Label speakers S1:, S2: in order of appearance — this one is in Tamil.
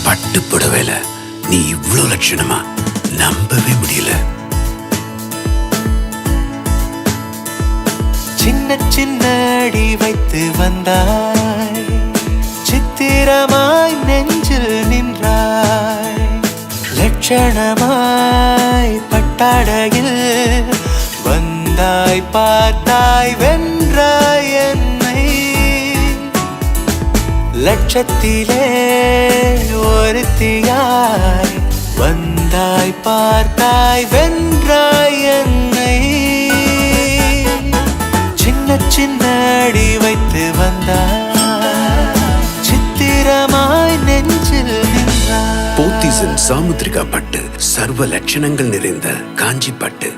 S1: பட்டு புடவையில நீ இவ்ளோ லட்சணமா நம்பவே முடியல.
S2: சின்ன சின்ன அடி வைத்து வந்தாய், சித்திரமாய் நெஞ்சில் நின்றாய், லட்சணமாய் பட்டாடையில் வந்தாய், பார்த்தாய், வென்றாய் என்னை. லட்சத்திலே ஒருத்தியாய் வந்தாய், பார்த்தாய், வென்றாய் என்னை. சின்ன சின்ன அடி வைத்து வந்தாய், சித்திரமாய் நெஞ்சில் நின்றாய்.
S1: போத்தீஸின் சாமுத்திரிகா பட்டு சர்வ லட்சணங்கள் நிறைந்த காஞ்சி பட்டு.